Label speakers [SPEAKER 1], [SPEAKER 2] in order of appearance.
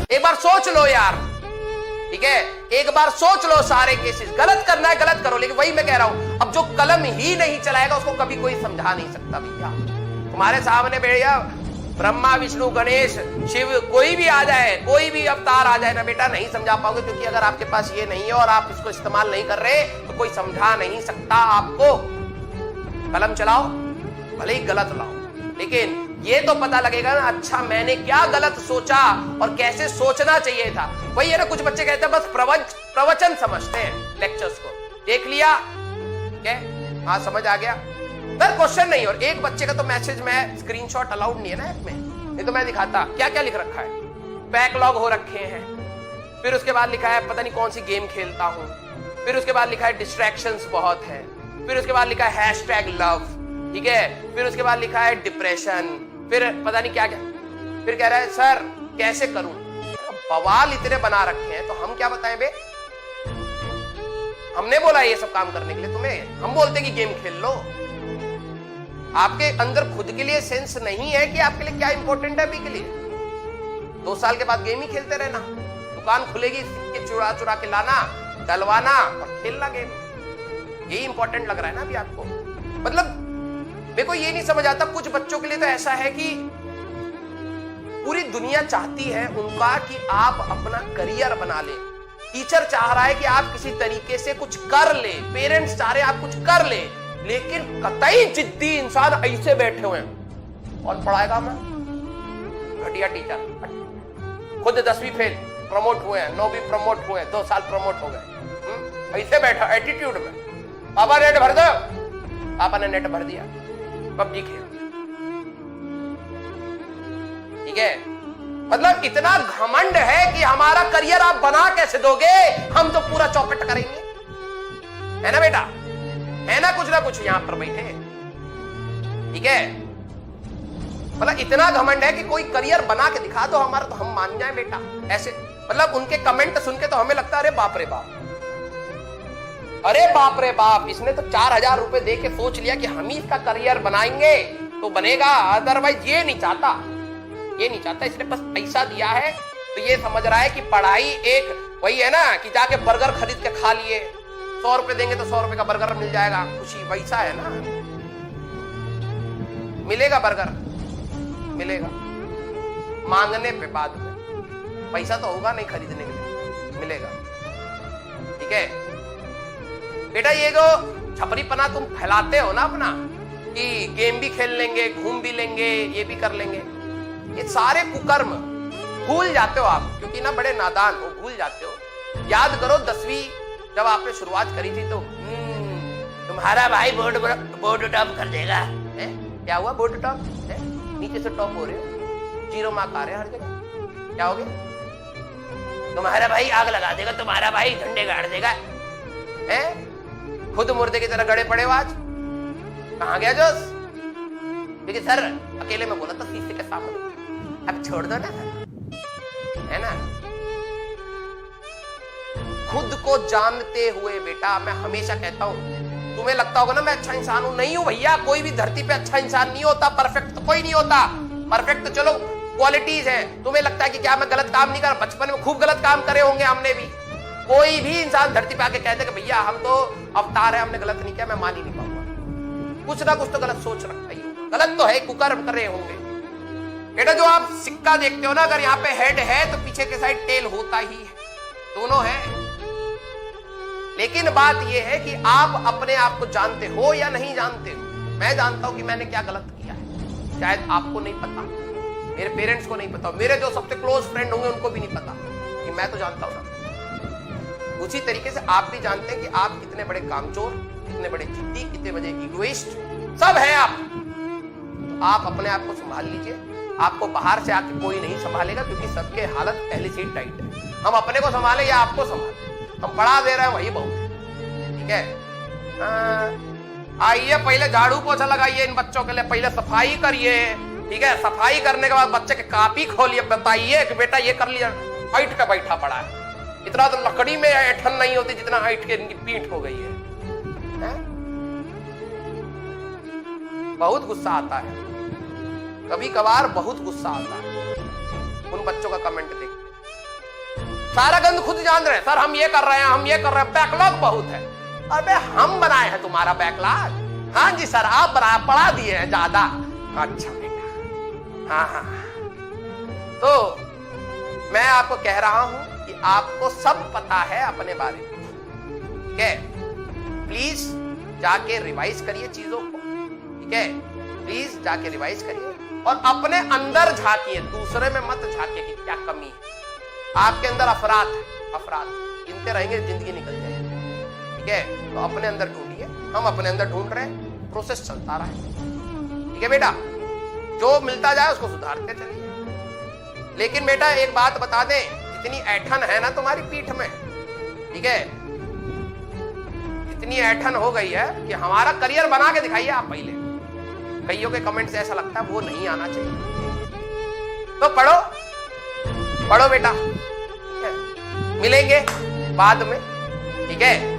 [SPEAKER 1] एक बार सोच लो यार, ठीक है, एक बार सोच लो सारे केसेस। गलत करना है गलत करो, लेकिन वही मैं कह रहा हूं, अब जो कलम ही नहीं चलाएगा उसको कभी कोई समझा नहीं सकता भैया। तुम्हारे सामने भैया ब्रह्मा विष्णु गणेश शिव कोई भी आ जाए, कोई भी अवतार आ जाए ना बेटा, नहीं समझा पाओगे, क्योंकि अगर आपके पास ये नहीं है और आप इसको इस्तेमाल नहीं कर रहे तो कोई समझा नहीं सकता आपको। कलम चलाओ, भले ही गलत लाओ, लेकिन ये तो पता लगेगा ना, अच्छा मैंने क्या गलत सोचा और कैसे सोचना चाहिए था। वही है ना, कुछ बच्चे कहते हैं बस प्रवचन समझते हैं लेक्चर्स को, देख लिया ठीक है, हाँ समझ आ गया, सर क्वेश्चन नहीं। और एक बच्चे का तो मैसेज में स्क्रीनशॉट अलाउड नहीं है ना ऐप में, नहीं तो मैं दिखाता क्या क्या लिख रखा है। बैकलॉग हो रखे हैं, फिर उसके बाद लिखा है पता नहीं कौन सी गेम खेलता हूं, फिर उसके बाद लिखा है डिस्ट्रैक्शंस बहुत है, फिर उसके बाद लिखा है #लव, ठीक है, फिर उसके बाद लिखा है डिप्रेशन, फिर पता नहीं क्या क्या, फिर कह रहा है सर कैसे करूं। बवाल इतने बना रखे हैं तो हम क्या बताएं बे, हमने बोला ये सब काम करने के लिए तुम्हें, हम बोलते कि गेम खेल लो। आपके अंदर खुद के लिए सेंस नहीं है कि आपके लिए क्या इंपॉर्टेंट है अभी के लिए। 2 साल के बाद गेम ही खेलते रहना, दुकान खुलेगी सिक्के चुरा चुरा के लाना, डलवाना और खेलना गेम, यही इंपॉर्टेंट लग रहा है ना अभी आपको। मतलब मेरे को ये नहीं समझ आता, कुछ बच्चों के लिए तो ऐसा है कि पूरी दुनिया चाहती है उनका कि आप अपना करियर बना ले, टीचर चाह रहा है कि आप किसी तरीके से कुछ कर ले, पेरेंट्स चाह रहे हैं आप कुछ कर ले, लेकिन कतई जिद्दी इंसान ऐसे बैठे हुए हैं, कौन पढ़ाएगा मैं, घटिया टीचर, खुद 10वीं फेल, प्रमोट हुए हैं, 9वीं प्रमोट हुए हैं, 2 साल प्रमोट हो गए, ऐसे बैठा एटीट्यूड में, पापा नेट भर दो, पापा ने नेट भर दिया, पबजी खेल, ठीक है। मतलब इतना घमंड है कि हमारा करियर आप बना कैसे दोगे, हम तो पूरा चौपट करेंगे, है ना बेटा, है ना कुछ यहां पर बैठे, ठीक है। मतलब इतना घमंड है कि कोई करियर बना के दिखा दो हमारा तो हम मान जाए बेटा, ऐसे। मतलब उनके कमेंट सुन के तो हमें लगता है अरे बाप रे बाप, अरे बाप रे बाप, इसने तो 4000 रुपए दे के सोच लिया कि हम ही इसका करियर बनाएंगे तो बनेगा, अदरवाइज ये नहीं चाहता, ये नहीं चाहता, इसने बस पैसा दिया है तो ये समझ रहा है कि पढ़ाई एक वही है ना कि जाके बर्गर खरीद के खा लिए, 100 रुपए देंगे तो 100 रुपए का बर्गर मिल जाएगा, खुशी, वैसा है ना, मिलेगा बर्गर, मिलेगा मांगने पे, बाद में पैसा तो होगा नहीं खरीदने के लिए, मिलेगा, ठीक है बेटा। ये जो छपरीपना तुम फैलाते हो ना अपना कि गेम भी खेल लेंगे, घूम भी लेंगे, ये भी कर लेंगे, ये सारे कुकर्म भूल जाते हो आप, क्योंकि ना बड़े नादान हो, भूल जाते हो। याद करो 10वीं जब आपने शुरुआत करी थी तो तुम्हारा भाई बोर्ड टॉप कर देगा, है? क्या हुआ बोर्ड टॉप, नीचे से टॉप हो रहे हो, 0 मार्क आ रहे हैं हर जगह, क्या हो गया, तुम्हारा भाई आग लगा देगा, तुम्हारा भाई झंडे गाड़ देगा, है? खुद मुर्दे की तरह गड़े पड़े हो आज, कहां गया जोश, क्योंकि सर अकेले में बोला था शीशे के सामने, अब छोड़ दो ना सर, है ना। खुद को जानते हुए बेटा, मैं हमेशा कहता हूं, तुम्हें लगता होगा ना मैं अच्छा इंसान हूं, नहीं हूं भैया, कोई भी धरती पे अच्छा इंसान नहीं होता, परफेक्ट तो कोई नहीं होता, परफेक्ट तो चलो क्वालिटीज है। तुम्हें लगता है कि क्या मैं गलत काम नहीं कर, बचपन में खूब गलत काम करे होंगे हमने भी, कोई भी इंसान धरती पे आके कहते कि भैया हम तो अवतार है, हमने गलत नहीं किया, मैं मान ही नहीं पाऊंगा, कुछ ना कुछ तो गलत सोच रखता ही, गलत तो है, कुकर्म कर रहे होंगे बेटा। जो आप सिक्का देखते हो ना, अगर यहाँ पे हेड है तो पीछे के साइड टेल होता ही है, दोनों है। लेकिन बात यह है कि आप अपने आप को जानते हो या नहीं जानते हो। मैं जानता हूं कि मैंने क्या गलत किया है, शायद आपको नहीं पता, मेरे पेरेंट्स को नहीं पता, मेरे जो सबसे क्लोज फ्रेंड होंगे उनको भी नहीं पता, कि मैं तो जानता हूं ना। उसी तरीके से आप भी जानते हैं कि आप कितने बड़े कामचोर, कितने बड़े जिद्दी, कितने बड़े इगोइस्ट सब है आप। तो आप अपने आप को संभाल लीजिए, आपको बाहर से आके कोई नहीं संभालेगा, क्योंकि सबके हालत पहले से ही टाइट है। हम अपने को संभाले या आपको संभाले, हम पढ़ा दे रहे हैं वही बहुत है, ठीक है। आइए पहले झाड़ू पोछा लगाइए इन बच्चों के लिए, पहले सफाई करिए, ठीक है। सफाई करने के बाद बच्चे के कॉपी खोलिए, बताइए कि बेटा ये कर लिया, ऐठ का बैठा पड़ा है, इतना तो लकड़ी में ऐठन नहीं होती जितना ऐठ के इनकी पीठ हो गई है? बहुत गुस्सा आता है, कभी कभार बहुत गुस्सा आता है उन बच्चों का कमेंट देख, सारा गंद खुद जान रहे हैं। सर हम ये कर रहे हैं, हम ये कर रहे हैं, बैकलॉग बहुत है। अबे हम बनाए हैं तुम्हारा बैकलॉग? हाँ जी सर आप पढ़ा दिए हैं ज्यादा। अच्छा बेटा, हाँ हाँ। तो मैं आपको कह रहा हूं कि आपको सब पता है अपने बारे में, ठीक है? प्लीज जाके रिवाइज करिए चीजों को, ठीक है? प्लीज जाके रिवाइज करिए और अपने अंदर झांकिए, दूसरे में मत झांकिए कि क्या कमी है। आपके अंदर अफरात गिनते रहेंगे जिंदगी निकल जाएगी, ठीक है? तो अपने अंदर ढूंढिए, हम अपने अंदर ढूंढ रहे हैं, प्रोसेस चलता रहा है, ठीक है बेटा? जो मिलता जाए उसको सुधारते चलिए। लेकिन बेटा एक बात बता दें, इतनी ऐठन है ना तुम्हारी पीठ में, ठीक है? इतनी ऐठन हो गई है कि हमारा करियर बना के दिखाइए आप पहले। कईयों के कमेंट से ऐसा लगता है वो नहीं आना चाहिए। तो पढ़ो बेटा, ठीक है? मिलेंगे बाद में, ठीक है?